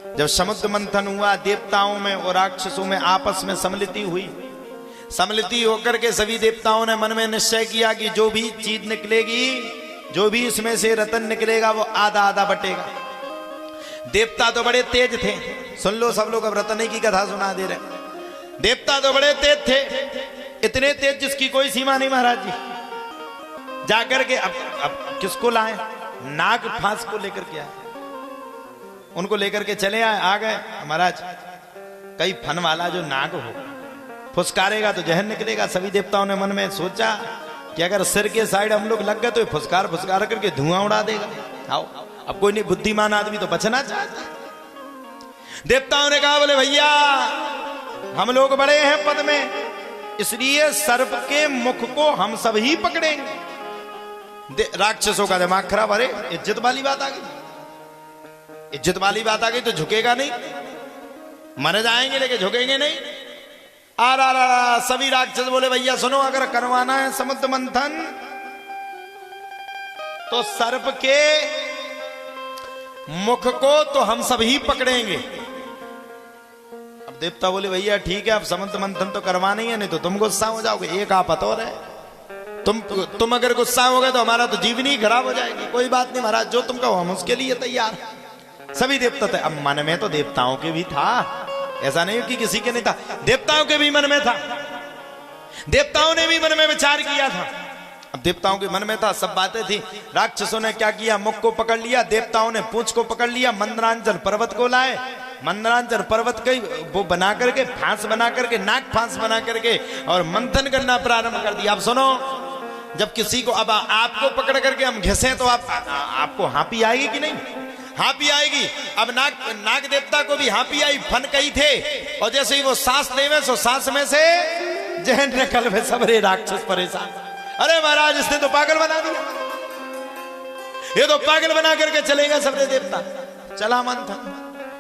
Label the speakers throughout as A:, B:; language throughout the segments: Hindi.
A: जब समुद्र मंथन हुआ, देवताओं में और राक्षसों में आपस में सम्मिलिति हुई। सम्मिलिति होकर के सभी देवताओं ने मन में निश्चय किया कि जो भी चीज निकलेगी, जो भी इसमें से रतन निकलेगा वो आधा आधा बटेगा। देवता तो बड़े तेज थे, सुन लो सब लोग, अब रतन की कथा सुना दे रहे। देवता तो बड़े तेज थे, इतने तेज जिसकी कोई सीमा नहीं महाराज जी। जाकर के अब किसको लाए? नाग फांस को लेकर के आए, उनको लेकर के चले आए। आ गए महाराज, कई फन वाला जो नाग हो फुसकारेगा तो जहर निकलेगा। सभी देवताओं ने मन में सोचा कि अगर सिर के साइड हम लोग लग गए तो फुसकार फुसकार करके धुआं उड़ा देगा। आओ, अब कोई नहीं, बुद्धिमान आदमी तो बचना चाहता। देवताओं ने कहा, बोले भैया हम लोग बड़े हैं पद में, इसलिए सर्प के मुख को हम सब ही पकड़ेंगे। राक्षसों का दिमाग खराब, अरे इज्जत वाली बात आ गई, इज्जत वाली बात आ गई तो झुकेगा नहीं, मर जाएंगे लेकिन झुकेंगे नहीं। आ रहा सभी राक्षस बोले, भैया सुनो, अगर करवाना है समुद्र मंथन तो सर्प के मुख को तो हम सब ही पकड़ेंगे। अब देवता बोले, भैया ठीक है, अब समुद्र मंथन तो करवाना ही है, नहीं तो तुम गुस्सा हो जाओगे। एक आप और है, तुम अगर गुस्सा हो गए तो हमारा तो जीवन ही खराब हो जाएगी। कोई बात नहीं महाराज, जो तुम कहो हम उसके लिए तैयार। सभी देवता थे। अब मन में तो देवताओं के भी था, ऐसा नहीं कि किसी के नहीं था, देवताओं के भी मन में था। देवताओं ने भी मन में विचार किया था। अब देवताओं के मन में था, सब बातें थी। राक्षसों ने क्या किया? मुख को पकड़ लिया, देवताओं ने पूंछ को पकड़ लिया, मंदरांचल पर्वत को लाए। मंदरांचल पर्वत के वो बना करके, फांस बना करके, नाग फांस बना करके और मंथन करना प्रारंभ कर दिया। अब सुनो, जब किसी को, अब आपको पकड़ करके हम घिसे तो आपको हाँपी आएगी कि नहीं? हाँपी आएगी। अब नाग देवता को भी हाँपी आई, फन कही थे, और जैसे ही वो सांस लेवे सो सांस में से जहन निकल में सबरे राक्षस परेशान। अरे महाराज, इसने तो पागल बना दिया, ये तो पागल बना करके चलेगा सबरे देवता। चला मंथन,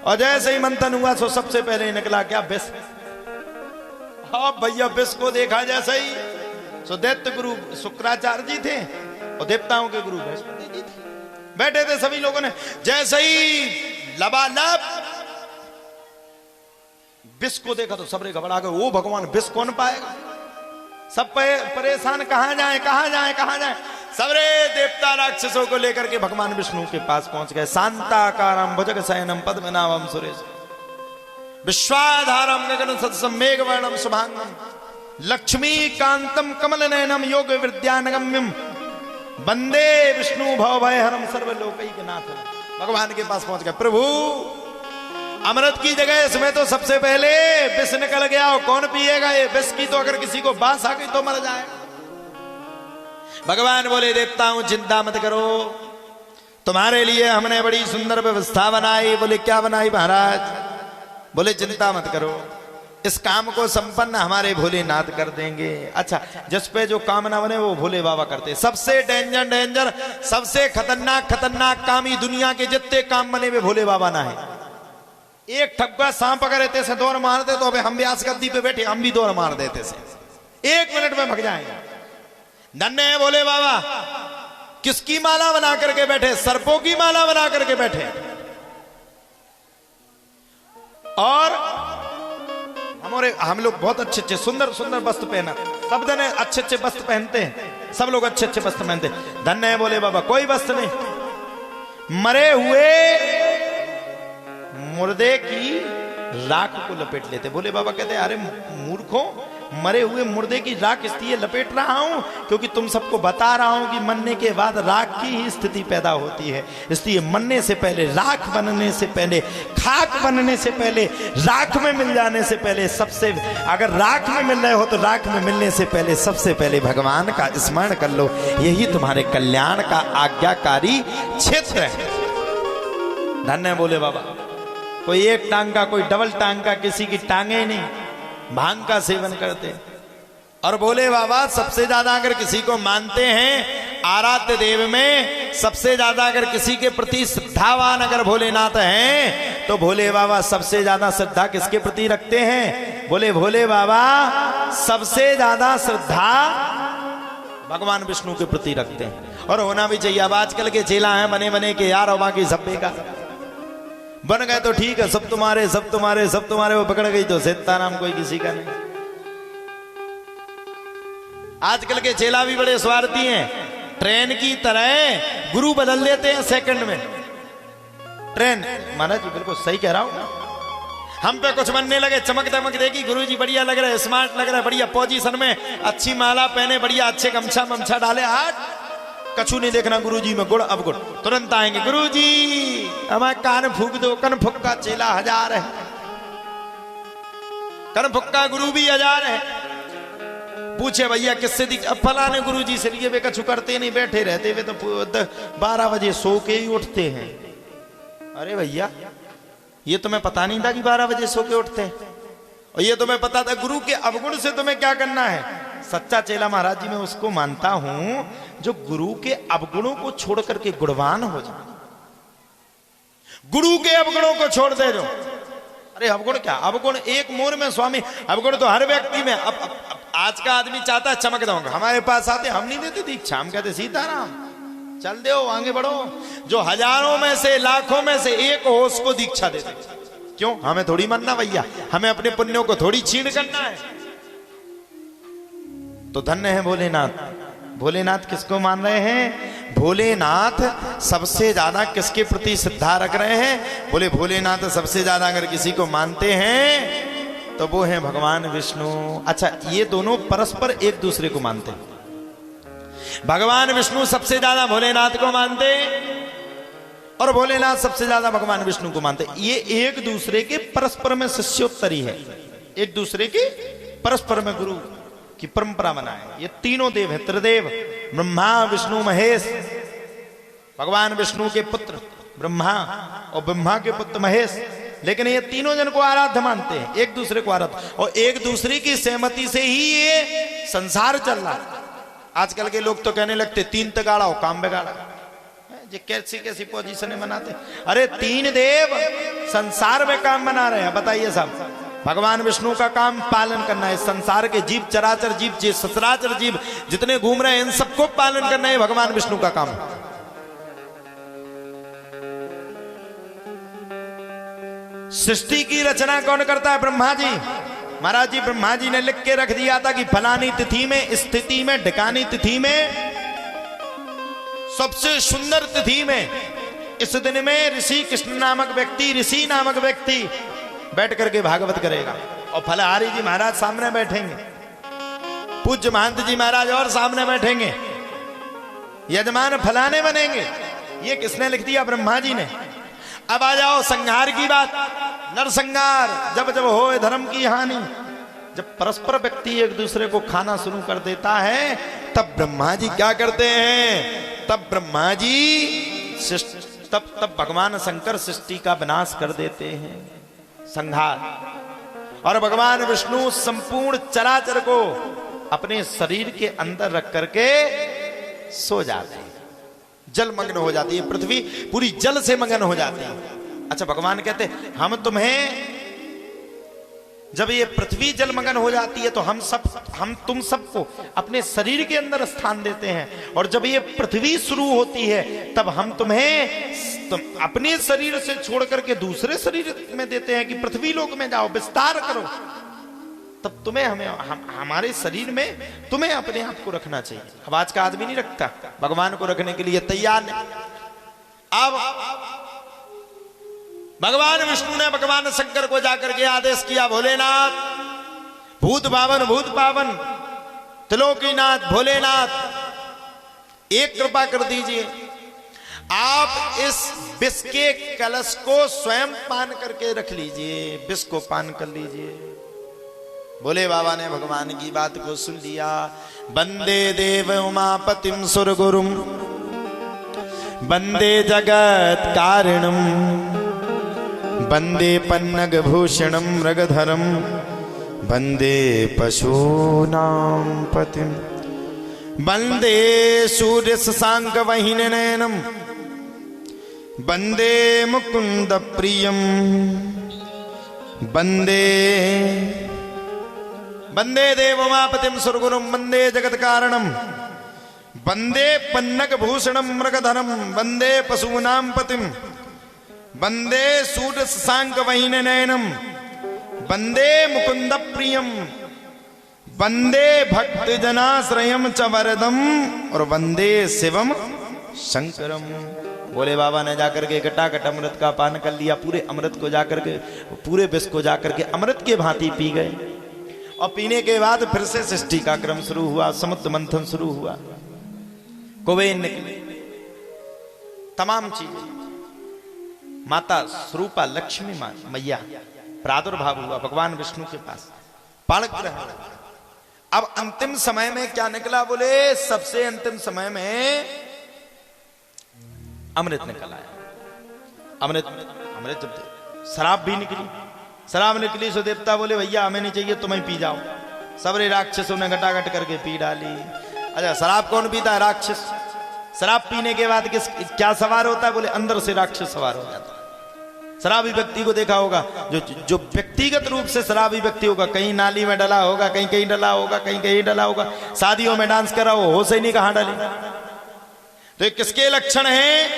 A: और जैसे ही मंथन हुआ सो सबसे पहले निकला क्या? विष। हाँ भैया, विष को देखा जैसे ही सो दैत्य गुरु शुक्राचार्य जी थे और देवताओं के गुरु बृहस्पति जी थे, बैठे थे सभी लोगों ने। जैसे ही लबालब विष को देखा तो सबरे घबरा गए। वो भगवान, विष कौन पाएगा? सब परेशान, कहां जाए कहां जाए कहां जाए। सबरे देवता राक्षसों को लेकर के भगवान विष्णु के पास पहुंच गए। शांताकारं भुजग शयनम पद्मनाभं सुरेश विश्वाधारं गगन सदसं मेघवर्णं शुभांगं लक्ष्मी कांतम कमल नयनम योग विद्यानगम्यम वंदे विष्णु भवभयहरम सर्वलोकैकनाथम। भगवान के पास पहुंच गए। प्रभु, अमृत की जगह इसमें तो सबसे पहले विष निकल गया, और कौन पिएगा ये विष की? तो अगर किसी को बांस आ गई तो मर जाएगा। भगवान बोले, देवताओं चिंता मत करो, तुम्हारे लिए हमने बड़ी सुंदर व्यवस्था बनाई। बोले क्या बनाई महाराज? बोले चिंता मत करो, इस काम को संपन्न हमारे भोलेनाथ कर देंगे। अच्छा, जिस पे जो काम ना बने वो भोले बाबा करते। सबसे डेंजर, सबसे खतरनाक काम ही दुनिया के जितने काम बने वे भोले बाबा ना है। एक ठप्पा सांप अगर रहते से दौड़ मारते तो अबे हम व्यास गद्दी पे बैठे हम भी दौड़ मार देते से, 1 मिनट में भग जाएंगे। धन्य है भोले बाबा। किसकी माला बना करके बैठे? सर्पों की माला बना करके बैठे। और हम लोग बहुत अच्छे सुंदर वस्त्र पहना, सब जने अच्छे वस्त्र पहनते हैं, सब लोग अच्छे वस्त्र पहनते हैं। धन्य है भोले बाबा। कोई वस्त्र नहीं, मरे हुए मुर्दे की राख को लपेट लेते। भोले बाबा कहते हैं, अरे मूर्खों, मरे हुए मुर्दे की राख इसलिए लपेट रहा हूं क्योंकि तुम सबको बता रहा हूं कि मरने के बाद राख की ही स्थिति पैदा होती है। इसलिए मरने से पहले, राख बनने से पहले, खाक बनने से पहले, राख में मिल जाने से पहले, सबसे अगर राख में मिल रहे हो तो राख में मिलने से पहले सबसे पहले भगवान का स्मरण कर लो। यही तुम्हारे कल्याण का आज्ञाकारी क्षेत्र है। धन्य बोले बाबा। कोई एक टांग का, कोई डबल टांग का, किसी की टांगे नहीं, भांग का सेवन करते। और भोले बाबा सबसे ज्यादा अगर किसी को मानते हैं, आराध्य देव में सबसे ज्यादा अगर किसी के प्रति श्रद्धावान अगर भोलेनाथ हैं तो भोले बाबा सबसे ज्यादा श्रद्धा किसके प्रति रखते हैं? बोले भोले बाबा सबसे ज्यादा श्रद्धा भगवान विष्णु के प्रति रखते हैं। और होना भी चाहिए। अब आजकल के चेला हैं बने बने के यार, और बाकी सब बेकार। बन गए तो ठीक है, सब तुम्हारे सब तुम्हारे सब तुम्हारे, वो पकड़ गई तो सीताराम कोई किसी का नहीं। आजकल के चेला भी बड़े स्वार्थी हैं, ट्रेन की तरह गुरु बदल देते हैं सेकंड में। ट्रेन महाराज जी बिल्कुल सही कह रहा हूं, हम पे कुछ बनने लगे, चमक दमक देगी, गुरुजी बढ़िया लग रहा है, स्मार्ट लग रहा है, बढ़िया पोजीशन में, अच्छी माला पहने, बढ़िया अच्छे गमछा ममछा डाले, हाथ कछु नहीं देखना गुरुजी में गुड़, अब गुड़ तुरंत आएंगे, गुरुजी हमारे कान फूक दो। कन फुक्का चेला 1000 है, कन फुक्का गुरु भी 1000 है। पूछे भैया किससे दीक्षा? अब फलाने गुरुजी से लिए, वे कछु करते नहीं, बैठे रहते वे तो 12 बजे सो के ही उठते हैं। अरे भैया ये तुम्हें पता नहीं था कि 12 बजे सो के उठते हैं, और ये तुम्हें पता था गुरु के अवगुण से तुम्हें क्या करना है। सच्चा चेला महाराज जी मैं उसको मानता हूं जो गुरु के अवगुणों को छोड़ करके गुणवान हो जाए। गुरु के अवगुणों को छोड़ दे दो। अरे अवगुण क्या, अवगुण एक मोर में स्वामी, अवगुण तो हर व्यक्ति में। अब आज का आदमी चाहता है चमक दूंगा, हमारे पास आते हम नहीं देते दीक्षा, हम कहते सीताराम चल दो आगे बढ़ो। जो हजारों में से लाखों में से एक हो उसको दीक्षा देते। क्यों? हमें थोड़ी मानना भैया, हमें अपने पुण्यों को थोड़ी छीन करना है। तो धन्य है भोलेनाथ। भोलेनाथ किसको मान रहे हैं? भोलेनाथ सबसे ज्यादा किसके प्रति श्रद्धा रख रहे हैं? बोले भोलेनाथ सबसे ज्यादा अगर किसी को मानते हैं तो वो है भगवान विष्णु। अच्छा, ये दोनों परस्पर एक दूसरे को मानते हैं। भगवान विष्णु सबसे ज्यादा भोलेनाथ को मानते और भोलेनाथ सबसे ज्यादा भगवान विष्णु को मानते। ये एक दूसरे के परस्पर में शिष्योत्तरी है, एक दूसरे के परस्पर में गुरु की परंपरा बनाए। ये तीनों देव है, त्रिदेव, ब्रह्मा विष्णु महेश। भगवान विष्णु के पुत्र ब्रह्मा और ब्रह्मा के पुत्र महेश, लेकिन ये तीनों जन को आराध्य मानते हैं, एक दूसरे को आराध्य, और एक दूसरे की सहमति से ही ये संसार चल रहा है। आजकल के लोग तो कहने लगते 3 तगाड़ा हो काम बिगाड़ा। ये कैसी कैसी पोजीशनें बनाते। अरे 3 देव संसार में काम बना रहे हैं। बताइए साहब, भगवान विष्णु का काम पालन करना है, संसार के जीव चराचर जीव सचराचर जीव जितने घूम रहे हैं इन सबको पालन करना है, भगवान विष्णु का काम। सृष्टि की रचना कौन करता है? ब्रह्मा जी। महाराज जी ब्रह्मा जी ने लिख के रख दिया था कि फलानी तिथि में, स्थिति में, ढकानी तिथि में, सबसे सुंदर तिथि में, इस दिन में ऋषि कृष्ण नामक व्यक्ति, ऋषि नामक व्यक्ति बैठ करके भागवत करेगा। और फलहारी जी महाराज सामने बैठेंगे, पूज्य महंत जी महाराज और सामने बैठेंगे, यजमान फलाने बनेंगे। ये किसने लिख दिया? ब्रह्मा जी ने। अब आ जाओ संहार की बात, नरसंहार। जब जब हो धर्म की हानि, जब परस्पर व्यक्ति एक दूसरे को खाना शुरू कर देता है, तब ब्रह्मा जी क्या करते हैं? तब ब्रह्मा जी तब भगवान शंकर सृष्टि का विनाश कर देते हैं, संहार। और भगवान विष्णु संपूर्ण चराचर को अपने शरीर के अंदर रख करके सो जाते हैं, जलमग्न हो जाती है पृथ्वी, पूरी जल से मग्न हो जाती है। अच्छा, भगवान कहते हम तुम्हें, जब ये पृथ्वी जलमग्न हो जाती है तो हम तुम सबको अपने शरीर के अंदर स्थान देते हैं, और जब ये पृथ्वी शुरू होती है तब हम तुम्हें अपने शरीर से छोड़ करके दूसरे शरीर में देते हैं कि पृथ्वी लोक में जाओ, विस्तार करो। तब तुम्हें हमारे शरीर में तुम्हें अपने आप को रखना चाहिए। अब आज का आदमी नहीं रखता, भगवान को रखने के लिए तैयार नहीं। अब भगवान विष्णु ने भगवान शंकर को जाकर के आदेश किया, भोलेनाथ, भूत पावन त्रिलोकीनाथ भोलेनाथ, एक कृपा कर दीजिए, आप इस विष के कलश को स्वयं पान करके रख लीजिए, विष को पान कर लीजिए। भोले बाबा ने भगवान की बात को सुन लिया। वंदे देव उमापतिम सुरगुरुम, वंदे जगत कारणम, वंदे पन्नग भूषणम मृगधरम, वंदे पशूनां पतिम, वंदे सूर्य शशांक वहिननयनम, वंदे मुकुंद प्रियम, वंदे देवमापतिम सुरगुरुम, वंदे जगत कारणम, वंदे पन्नग भूषणम मृगधरम, वंदे पशूनां पतिम, वंदे सूट शशांक वहीन नयनम, वंदे मुकुंद प्रियम, वंदे भक्त जनाश्रयम च वरदम, और वंदे शिवम शंकरम। बोले बाबा ने जाकर के घटाघट अमृत का पान कर लिया, पूरे अमृत को जाकर के, पूरे विष को जाकर के अमृत के भांति पी गए। और पीने के बाद फिर से सृष्टि का क्रम शुरू हुआ, समुद्र मंथन शुरू हुआ, कुबेर निकले, तमाम चीजें, माता स्वरूपा लक्ष्मी मैया प्रादुर्भाव हुआ भगवान विष्णु के पास, बालक ग्रहण। अब अंतिम समय में क्या निकला? बोले सबसे अंतिम समय में अमृत निकल आया। अमृत अमृत शराब भी निकली, शराब निकली सो देवता बोले भैया हमें नहीं चाहिए, तुम्हें पी जाओ। सबरे राक्षसों ने घटाघट करके पी डाली। अच्छा शराब कौन पीता है? राक्षस। शराब पीने के बाद क्या सवार होता है? बोले अंदर से राक्षस सवार हो जाता है। शराबी व्यक्ति को देखा होगा, जो व्यक्तिगत रूप से शराबी व्यक्ति होगा, कहीं नाली में डला होगा, कहीं कहीं डला होगा, कहीं कहीं डला होगा, शादियों में डांस करा हो से नहीं कहां डली। तो ये किसके लक्षण हैं?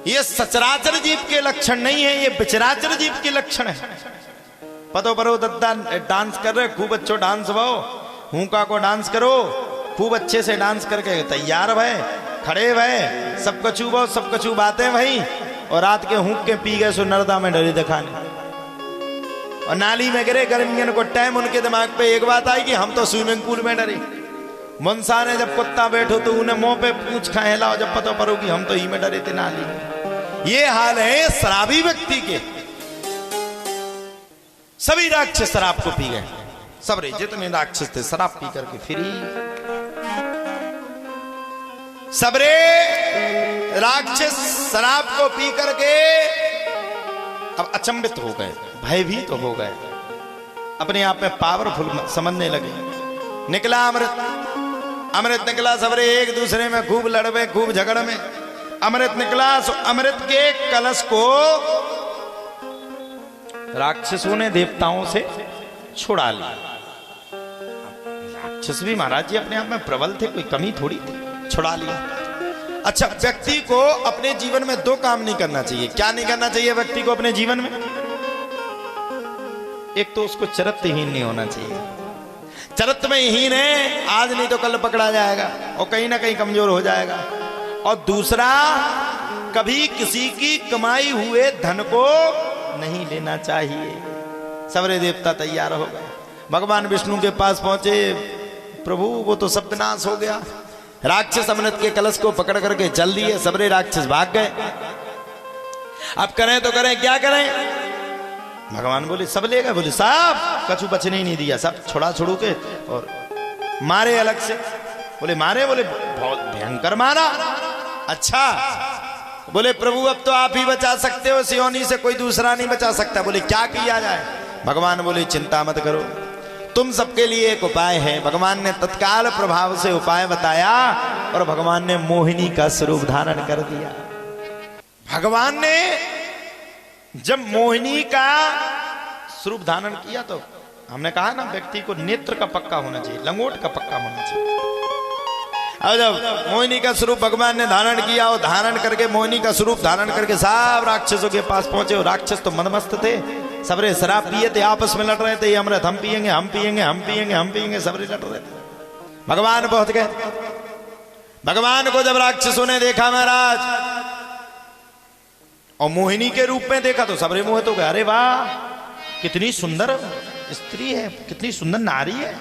A: ये सचराचर जीव के लक्षण नहीं है, ये विचराचर जीव के लक्षण है। पतो परो दद्दा डांस कर रहे, खूब अच्छो डांस भाओ, हुका को डांस करो, खूब अच्छे से डांस करके तैयार भय, खड़े भय, सब कछू भाओ, सब कछू बातें भाई, और रात के हुक के पी गए सो नर्दा में डरे दिखाने, और नाली में गिरे। गर्मियों को टाइम उनके दिमाग पे एक बात आई कि हम तो स्विमिंग पूल में डरे। मुंसा ने जब कुत्ता बैठो तो उन्हें मुंह पे पूंछ खाए हिलाओ, जब पता पड़ो कि हम तो ही में डरे थे नाली में। ये हाल है शराबी व्यक्ति के। सभी राक्षस शराब को पी गए, सबरे जितने राक्षस थे शराब पी करके फ्री। सबरे राक्षस शराब को पी करके अब अचंभित हो गए, भयभीत हो गए, अपने आप में पावरफुल समझने लगे। निकला अमृत, अमृत निकला, सबरे एक दूसरे में खूब लड़वे, खूब झगड़ में अमृत निकला। सो अमृत के कलश को राक्षसों ने देवताओं से छुड़ा लिया। राक्षस भी महाराज जी अपने आप में प्रबल थे, कोई कमी थोड़ी थी, छुड़ा लिया। अच्छा व्यक्ति को अपने जीवन में दो काम नहीं करना चाहिए। क्या नहीं करना चाहिए व्यक्ति को अपने जीवन में? एक तो उसको चरित्रहीन नहीं होना चाहिए। चरित्र में हीन है, आज नहीं तो कल पकड़ा जाएगा और कहीं ना कहीं कमजोर हो जाएगा। और दूसरा, कभी किसी की कमाई हुए धन को नहीं लेना चाहिए। सबरे देवता तैयार हो गए, भगवान विष्णु के पास पहुंचे। प्रभु वो तो सब विनाश हो गया, राक्षस अमृत के कलश को पकड़ करके चल दिए, सबरे राक्षस भाग गए। अब करें तो करें, क्या करें? भगवान बोले सब ले गए। बोले साहब कछु बचने ही नहीं दिया, सब छोड़ा छोड़ू के और मारे अलग से। बोले मारे? बोले बहुत भयंकर मारा। अच्छा बोले प्रभु अब तो आप ही बचा सकते हो, सियोनी से कोई दूसरा नहीं बचा सकता। बोले क्या किया जाए? भगवान बोले चिंता मत करो, तुम सबके लिए एक उपाय है। भगवान ने तत्काल प्रभाव से उपाय बताया और भगवान ने मोहिनी का स्वरूप धारण कर दिया। भगवान ने जब मोहिनी का स्वरूप धारण किया तो हमने कहा ना व्यक्ति को नेत्र का पक्का होना चाहिए, लंगोट का पक्का होना चाहिए। अब जब मोहिनी का स्वरूप भगवान ने धारण किया और धारण करके मोहिनी का स्वरूप धारण करके सब राक्षसों के पास पहुंचे। और राक्षस तो मनमस्त थे, सबरे शराब पिए थे, आपस में लड़ रहे थे, ये अमृत हम पिएंगे, हम पिएंगे, हम पिएंगे, हम पिएंगे, सबरे लड़ रहे थे। भगवान पहुंच गए। भगवान को जब राक्षसों ने देखा महाराज और मोहिनी के रूप में देखा तो सबरे मोहित हो गए। अरे वाह कितनी सुंदर स्त्री है, कितनी सुंदर नारी है।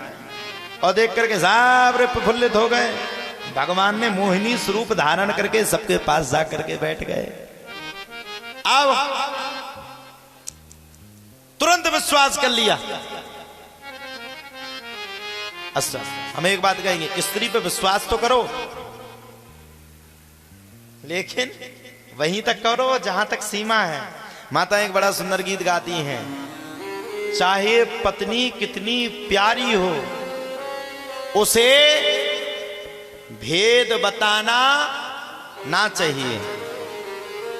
A: और देख करके सबरे प्रफुल्लित हो गए। भगवान ने मोहिनी स्वरूप धारण करके सबके पास जा करके बैठ गए। अब तुरंत विश्वास कर लिया। अच्छा हम एक बात कहेंगे, स्त्री पे विश्वास तो करो लेकिन वहीं तक करो जहां तक सीमा है। माता एक बड़ा सुंदर गीत गाती हैं, चाहे पत्नी कितनी प्यारी हो उसे भेद बताना ना चाहिए,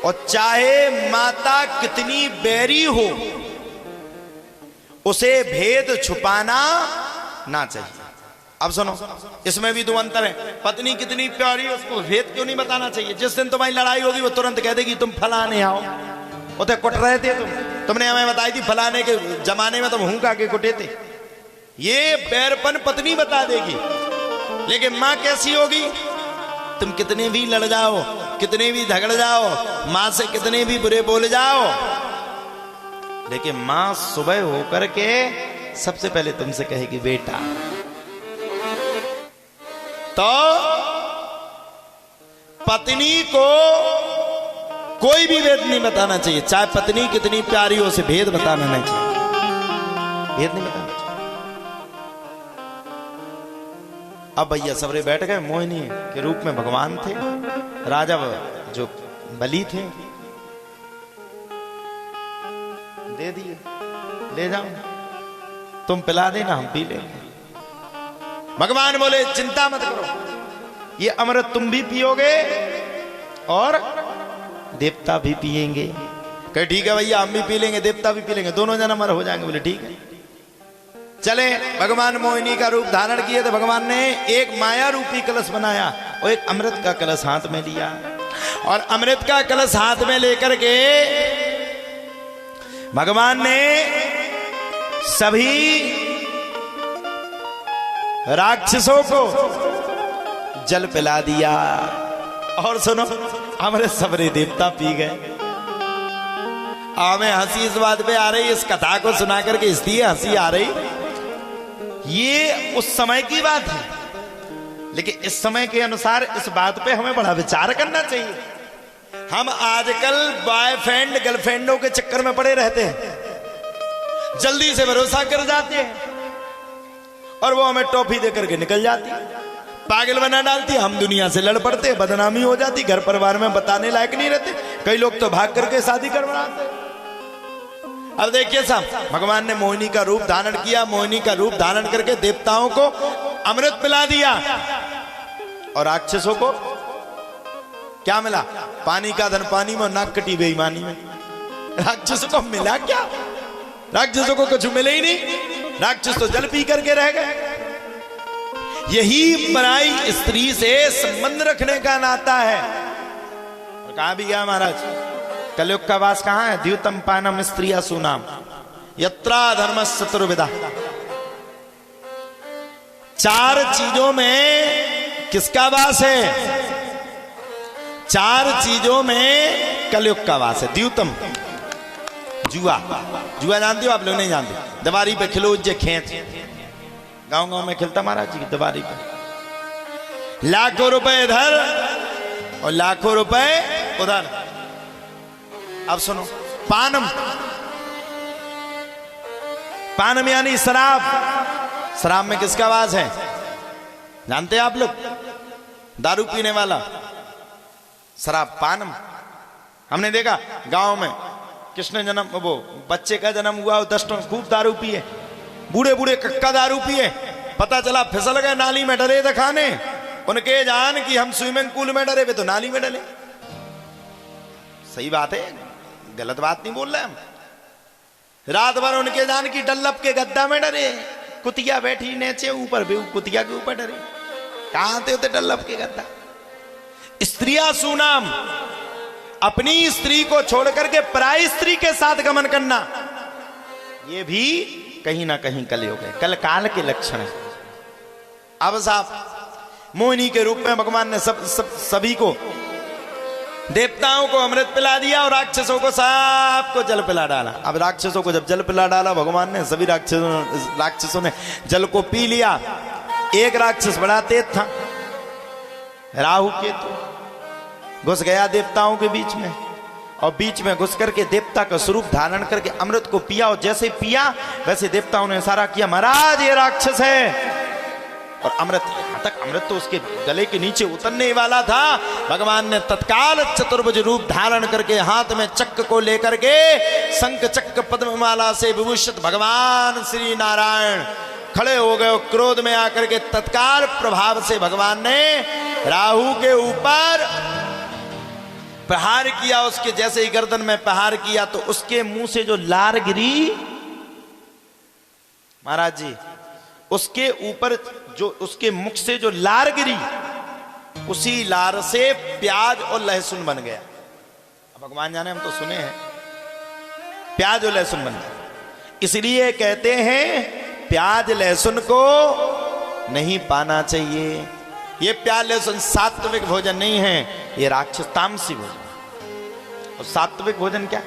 A: और चाहे माता कितनी बैरी हो उसे भेद छुपाना ना चाहिए। अब सुनो, इसमें भी दो अंतर है। पत्नी कितनी प्यारी है उसको भेद क्यों नहीं बताना चाहिए? जिस दिन तुम्हारी लड़ाई होगी वो तुरंत कह देगी तुम फलाने आओ, उते कुट रहे थे तुमने हमें बताई थी फलाने के जमाने में तुम हुंका के कुटे थे। ये बैरपन पत्नी बता देगी। लेकिन मां कैसी होगी? तुम कितने भी लड़ जाओ, कितने भी झगड़ जाओ, मां से कितने भी बुरे बोल जाओ, लेकिन मां सुबह होकर के सबसे पहले तुमसे कहेगी बेटा। तो पत्नी को कोई भी भेद नहीं बताना चाहिए, चाहे पत्नी कितनी प्यारी हो, उसे भेद बताना नहीं चाहिए, भेद नहीं बताना चाहिए। अब भैया सबरे बैठ गए, मोहिनी के रूप में भगवान थे, राजा जो बलि थे, दे दिए, ले जाओ तुम पिला देना हम पी लेंगे। भगवान बोले चिंता मत करो, ये अमृत तुम भी पियोगे और देवता भी पिएंगे। कहे ठीक है भैया हम भी पी लेंगे, देवता भी पी लेंगे, दोनों जन अमर हो जाएंगे। बोले ठीक है। चले, भगवान मोहिनी का रूप धारण किए थे। भगवान ने एक माया रूपी कलश बनाया और एक अमृत का कलश हाथ में लिया, और अमृत का कलश हाथ में लेकर के भगवान ने सभी राक्षसों को जल पिला दिया। और सुनो, हमारे सबरे देवता पी गए। हमें हंसी इस बात पे आ रही, इस कथा को सुना करके इसलिए हंसी आ रही, ये उस समय की बात है, लेकिन इस समय के अनुसार इस बात पे हमें बड़ा विचार करना चाहिए। हम आजकल बॉयफ्रेंड गर्लफ्रेंडों के चक्कर में पड़े रहते हैं, जल्दी से भरोसा कर जाते हैं और वो हमें टॉफी देकर के निकल जाती, पागल बना डालती, हम दुनिया से लड़ पड़ते, बदनामी हो जाती, घर परिवार में बताने लायक नहीं रहते, कई लोग तो भाग करके शादी करवाते। अब देखिए साहब, भगवान ने मोहिनी का रूप धारण किया, मोहिनी का रूप धारण करके देवताओं को अमृत पिला दिया, और राक्षसों को क्या मिला? पानी का धन पानी में, नाक कटी बेईमानी में। राक्षसों को मिला क्या? राक्षसों को कुछ मिले ही नहीं, राक्षस तो जल पी करके रह गए। यही पराई स्त्री से संबंध रखने का नाता है। और कहां भी गया महाराज, कलयुग का वास कहां है? द्यूतम पानम स्त्रिया सुनाम यत्रा धर्म चतुर्विधा। चार चीजों में किसका वास है? चार चीजों में कलयुग का वास है। द्यूतम, जुआ, जुआ जानते हो आप लोग? नहीं जानते? दीवारी पे खिलो जे खेच, गांव गांव में खिलता महाराज जी की दीवारी पे, लाखों रुपए इधर और लाखों रुपए उधर। अब सुनो, पानम, पानम यानी शराब। शराब में किसका वास है जानते हैं आप लोग? दारू पीने वाला शराब, पानम। हमने देखा गांव में कृष्ण जन्म, वो बच्चे का जन्म हुआ, 10 टन खूब दारू पिए, बूढ़े बूढ़े कक्का दारू पिए, पता चला फिसल गए नाली में, डरे थे खाने, उनके जान कि हम स्विमिंग पूल में डरे, वे तो नाली में डले। सही बात है, गलत बात नहीं बोल रहे हम। रात भर उनके जान की डल्लप के गद्दा में डरे, कुतिया बैठी नीचे ऊपर भी कुतिया के ऊपर डरे। कहां थे होते डल्लप के गद्दा? स्त्रियां सुनाम, अपनी स्त्री को छोड़ करके पराई स्त्री के साथ गमन करना, ये भी कहीं ना कहीं कलयुग है, कल काल के लक्षण है। अब साहब मोहिनी के रूप में भगवान ने सभी को, देवताओं को अमृत पिला दिया और राक्षसों को सबको जल पिला डाला। अब राक्षसों को जब जल पिला डाला भगवान ने, सभी राक्षसों ने जल को पी लिया। एक राक्षस बड़ा तेज था, राहु केतु, घुस गया देवताओं के बीच में, और बीच में घुस करके देवता का स्वरूप धारण करके अमृत को पिया, और जैसे पिया वैसे देवताओं ने इशारा किया महाराज ये राक्षस है, और अमृत, यहां तक अमृत तो उसके गले के नीचे उतरने वाला था। भगवान ने तत्काल चतुर्भुज रूप धारण करके हाथ में चक्र को लेकर के शंख चक्र पद्ममाला से विभूषित भगवान श्री नारायण खड़े हो गए। क्रोध में आकर के तत्काल प्रभाव से भगवान ने राहु के ऊपर प्रहार किया। उसके जैसे ही गर्दन में प्रहार किया तो उसके मुंह से जो लार गिरी, महाराज जी उसके ऊपर जो उसके मुख से जो लार गिरी, उसी लार से प्याज और लहसुन बन गया। अब भगवान जाने, हम तो सुने हैं प्याज और लहसुन बन गया। इसलिए कहते हैं प्याज लहसुन को नहीं पाना चाहिए। ये प्याज लहसुन सात्विक भोजन नहीं है, ये राक्षस तामसी भोजन। और सात्विक भोजन क्या?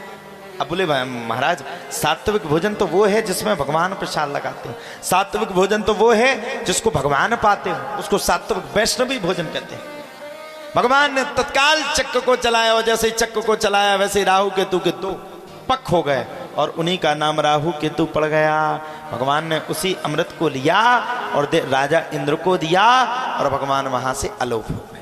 A: अब बोले महाराज सात्विक भोजन तो वो है जिसमें भगवान प्रसाद लगाते हैं, सात्विक भोजन तो वो है जिसको भगवान पाते हो, उसको सात्विक वैष्णवी भोजन कहते हैं। भगवान ने तत्काल चक्र को चलाया, और जैसे चक्र को चलाया वैसे राहु केतु के दो पक हो गए, और उन्हीं का नाम राहु केतु पड़ गया। भगवान ने उसी अमृत को लिया और राजा इंद्र को दिया, और भगवान वहां से अलोप हो गए।